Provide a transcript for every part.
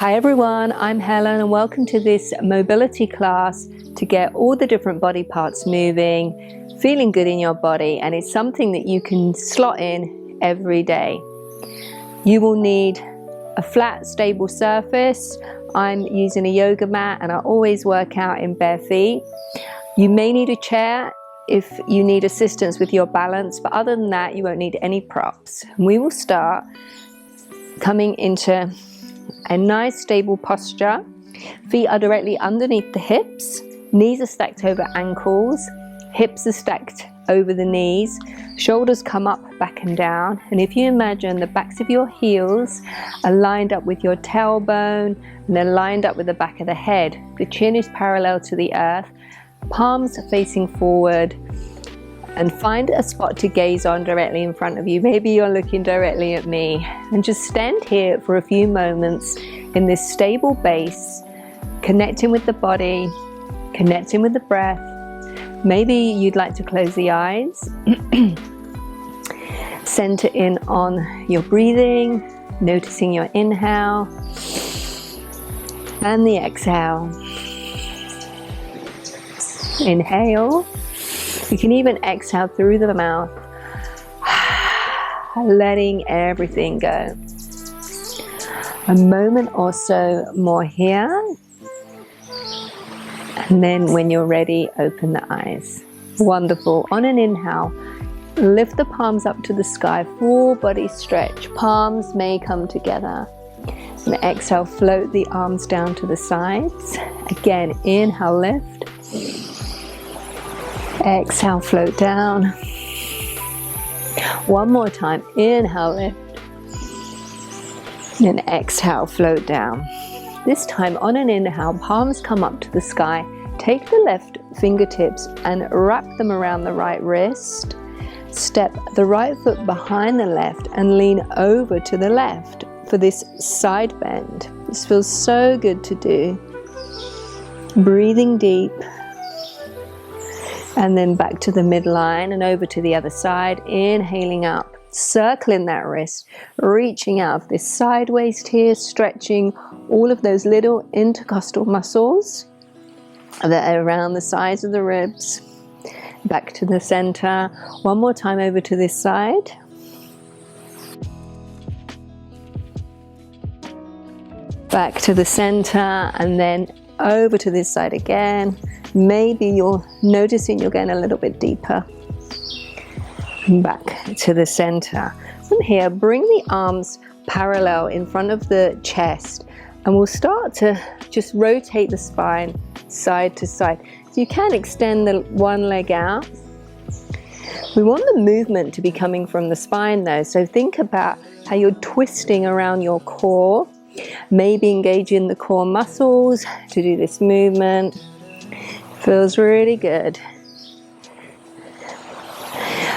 Hi everyone, I'm Helen and welcome to this mobility class to get all the different body parts moving, feeling good in your body, and it's something that you can slot in every day. You will need a flat, stable surface. I'm using a yoga mat and I always work out in bare feet. You may need a chair if you need assistance with your balance, but other than that, you won't need any props. We will start coming into a nice stable posture. Feet are directly underneath the hips, knees are stacked over ankles, hips are stacked over the knees, shoulders come up, back and down. And if you imagine the backs of your heels are lined up with your tailbone and they're lined up with the back of the head, the chin is parallel to the earth, palms facing forward, and find a spot to gaze on directly in front of you. Maybe you're looking directly at me, and just stand here for a few moments in this stable base, connecting with the body, connecting with the breath. Maybe you'd like to close the eyes, center in on your breathing, noticing your inhale and the exhale. Inhale. You can even exhale through the mouth, letting everything go. A moment or so more here. And then when you're ready, open the eyes. Wonderful. On an inhale, lift the palms up to the sky, full body stretch. Palms may come together. And exhale, float the arms down to the sides. Again, inhale, lift. Exhale, float down. One more time. Inhale, lift. And exhale, float down. This time on an inhale, palms come up to the sky. Take the left fingertips and wrap them around the right wrist. Step the right foot behind the left and lean over to the left for this side bend. This feels so good to do. Breathing deep. And then back to the midline and over to the other side, inhaling up, circling that wrist, reaching out of this side waist here, stretching all of those little intercostal muscles that are around the sides of the ribs. Back to the center. One more time over to this side. Back to the center and then over to this side again. Maybe you're noticing you're going a little bit deeper. Back to the center. From here, bring the arms parallel in front of the chest, and we'll start to just rotate the spine side to side. So you can extend the one leg out. We want the movement to be coming from the spine though, so think about how you're twisting around your core. Maybe engaging the core muscles to do this movement. Feels really good.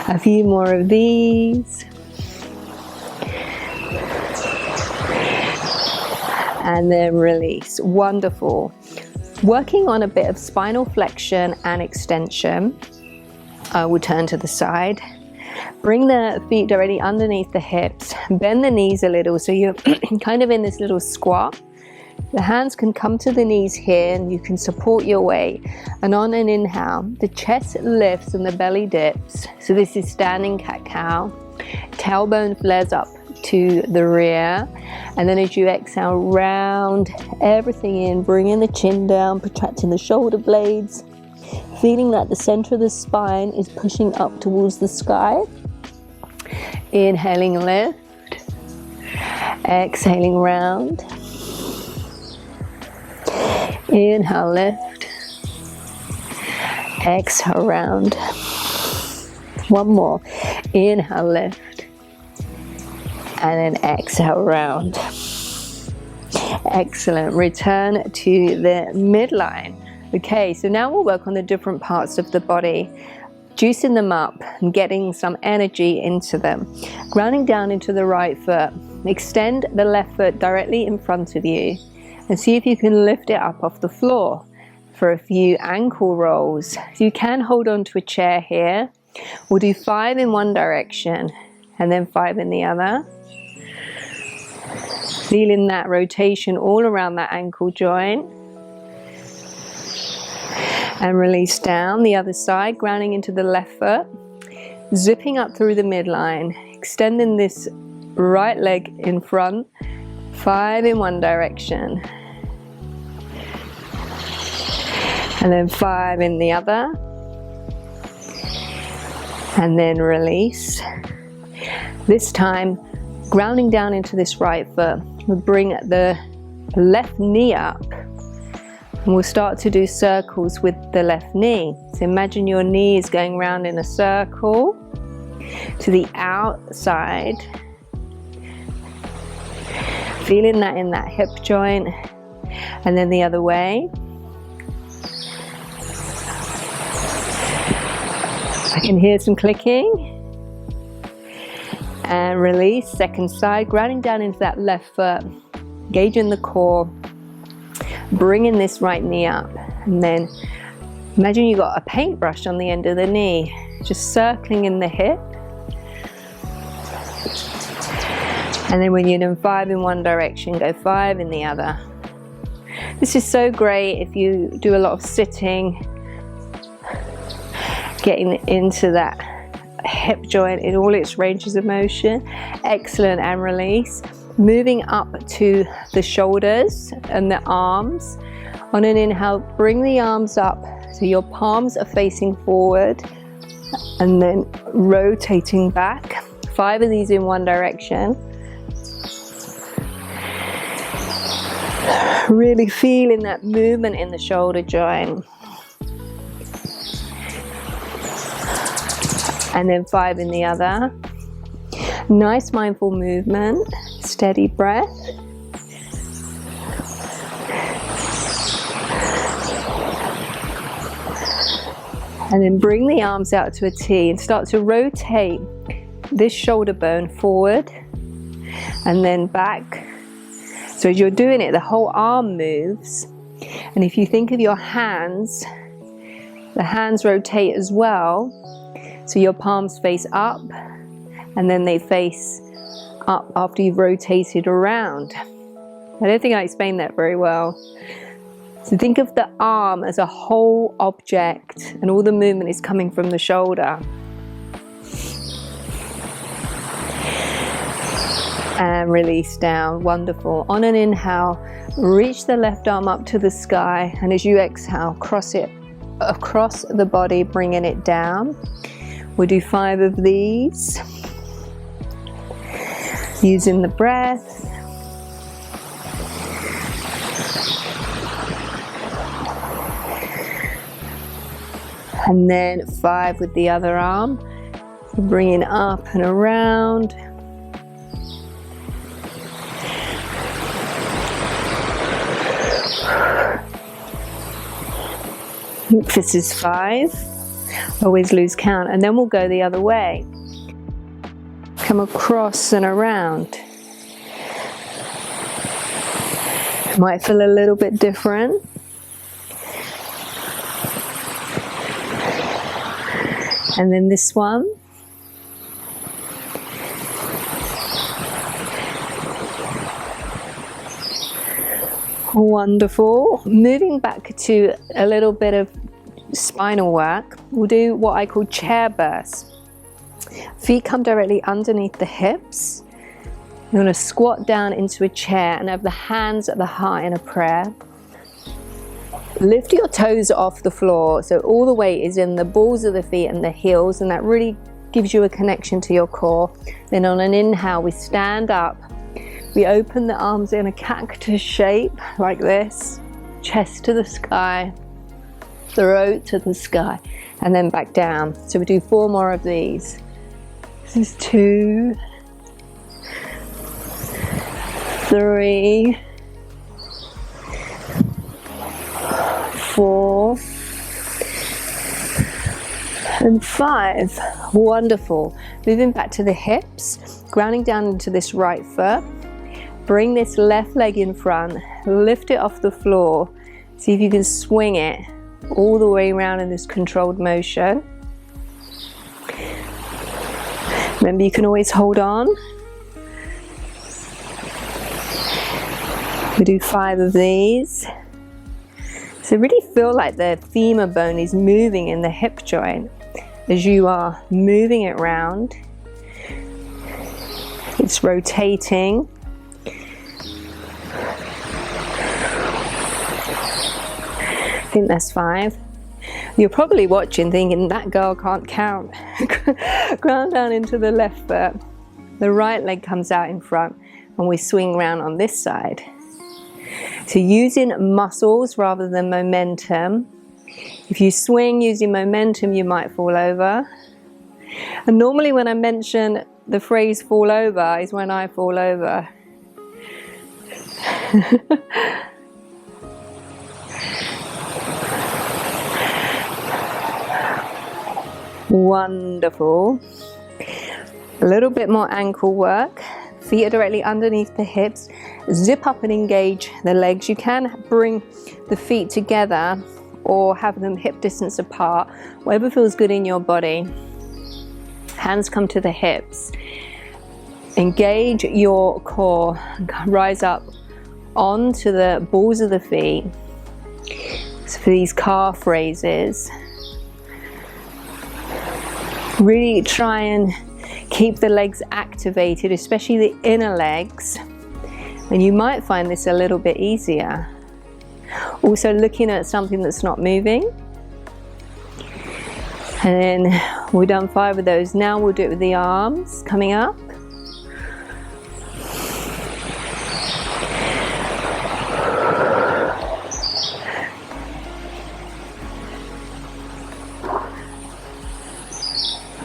A few more of these. And then release. Wonderful. Working on a bit of spinal flexion and extension. We'll turn to the side. Bring the feet directly underneath the hips. Bend the knees a little so you're kind of in this little squat. The hands can come to the knees here and you can support your weight. And on an inhale, the chest lifts and the belly dips. So this is standing cat-cow. Tailbone flares up to the rear. And then as you exhale, round everything in, bringing the chin down, protracting the shoulder blades. Feeling that the center of the spine is pushing up towards the sky. Inhaling, lift. Exhaling, round. Inhale, lift. Exhale, round. One more. Inhale, lift. And then exhale, round. Excellent. Return to the midline. Okay, so now we'll work on the different parts of the body, juicing them up and getting some energy into them. Grounding down into the right foot. Extend the left foot directly in front of you. And see if you can lift it up off the floor for a few ankle rolls. So you can hold on to a chair here. We'll do 5 in one direction and then 5 in the other. Feeling that rotation all around that ankle joint. And release down the other side, grounding into the left foot. Zipping up through the midline, extending this right leg in front. 5 in one direction. And then 5 in the other. And then release. This time, grounding down into this right foot. We'll bring the left knee up. And we'll start to do circles with the left knee. So imagine your knee is going round in a circle to the outside. Feeling that in that hip joint. And then the other way. I can hear some clicking. And release, second side, grounding down into that left foot, engaging the core, bringing this right knee up, and then imagine you got a paintbrush on the end of the knee, just circling in the hip. And then when you're doing 5 in one direction, go 5 in the other. This is so great if you do a lot of sitting, getting into that hip joint in all its ranges of motion. Excellent. And release. Moving up to the shoulders and the arms. On an inhale, bring the arms up so your palms are facing forward, and then rotating back. 5 of these in one direction. Really feeling that movement in the shoulder joint. And then 5 in the other. Nice mindful movement, steady breath. And then bring the arms out to a T and start to rotate this shoulder bone forward and then back. So as you're doing it, the whole arm moves. And if you think of your hands, the hands rotate as well. So your palms face up and then they face up after you've rotated around. I don't think I explained that very well. So think of the arm as a whole object and all the movement is coming from the shoulder. And release down. Wonderful. On an inhale, reach the left arm up to the sky, and as you exhale, cross it across the body, bringing it down. We'll do 5 of these. Using the breath. And then 5 with the other arm. Bringing up and around. This is 5. Always lose count. And then we'll go the other way. Come across and around. Might feel a little bit different. And then this one. Wonderful. Moving back to a little bit of spinal work, we'll do what I call chair bursts. Feet come directly underneath the hips. You're going to squat down into a chair and have the hands at the heart in a prayer. Lift your toes off the floor, so all the weight is in the balls of the feet and the heels, and that really gives you a connection to your core. Then on an inhale, we stand up. We open the arms in a cactus shape, like this. Chest to the sky, throat to the sky, and then back down. So we do 4 more of these. This is 2, 3, 4, and 5. Wonderful. Moving back to the hips, grounding down into this right foot. Bring this left leg in front, lift it off the floor. See if you can swing it all the way around in this controlled motion. Remember, you can always hold on. We do 5 of these. So really feel like the femur bone is moving in the hip joint as you are moving it round. It's rotating. I think that's 5. You're probably watching thinking, that girl can't count. Ground down into the left foot. The right leg comes out in front and we swing round on this side. So using muscles rather than momentum. If you swing using momentum, you might fall over. And normally when I mention the phrase fall over is when I fall over. Wonderful. A little bit more ankle work. Feet are directly underneath the hips. Zip up and engage the legs. You can bring the feet together or have them hip distance apart, whatever feels good in your body. Hands come to the hips. Engage your core. Rise up onto the balls of the feet. So for these calf raises, really try and keep the legs activated, especially the inner legs. And you might find this a little bit easier. Also looking at something that's not moving. And then we've done 5 of those. Now we'll do it with the arms coming up.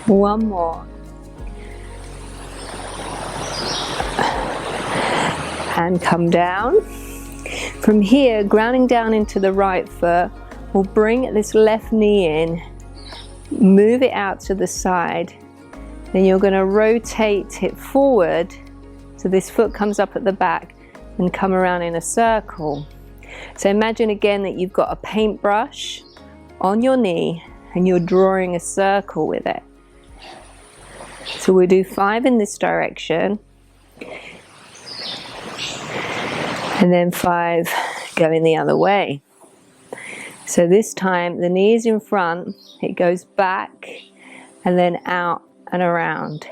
One more. And come down. From here, grounding down into the right foot, we'll bring this left knee in, move it out to the side. Then you're going to rotate it forward so this foot comes up at the back and come around in a circle. So imagine again that you've got a paintbrush on your knee and you're drawing a circle with it. So we'll do 5 in this direction. And then 5 going the other way. So this time the knee is in front, it goes back and then out and around.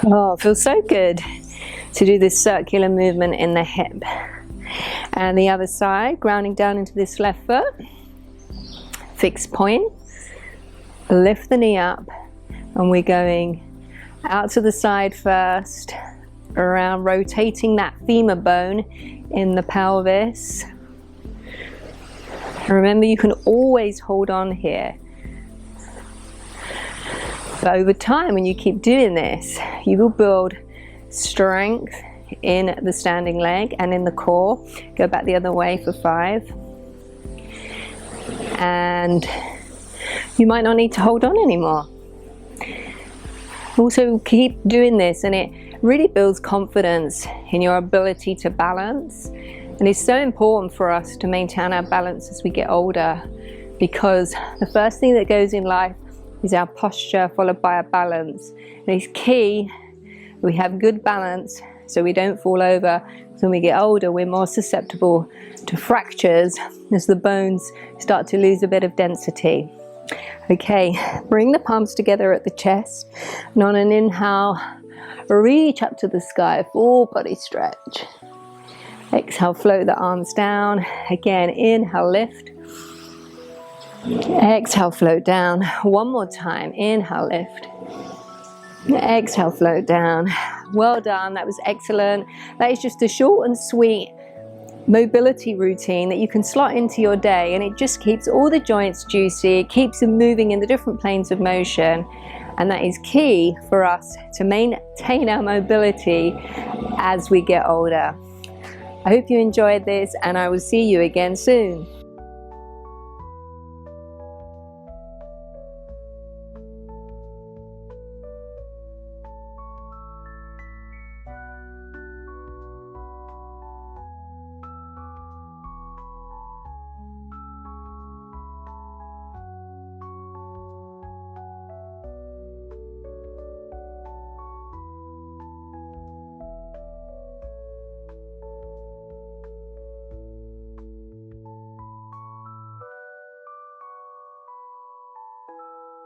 Oh, it feels so good to do this circular movement in the hip. And the other side, grounding down into this left foot, fixed point, lift the knee up. And we're going out to the side first, around, rotating that femur bone in the pelvis. Remember, you can always hold on here. But over time, when you keep doing this, you will build strength in the standing leg and in the core. Go back the other way for 5. And you might not need to hold on anymore. Also keep doing this and it really builds confidence in your ability to balance. And it's so important for us to maintain our balance as we get older, because the first thing that goes in life is our posture followed by our balance. And it's key we have good balance so we don't fall over. So when we get older, we're more susceptible to fractures as the bones start to lose a bit of density. Okay, bring the palms together at the chest, and on an inhale, reach up to the sky, full body stretch. Exhale, float the arms down. Again, inhale, lift. Exhale, float down. One more time, inhale, lift. Exhale, float down. Well done, that was excellent. That is just a short and sweet mobility routine that you can slot into your day, and it just keeps all the joints juicy, it keeps them moving in the different planes of motion, and that is key for us to maintain our mobility as we get older. I hope you enjoyed this, and I will see you again soon.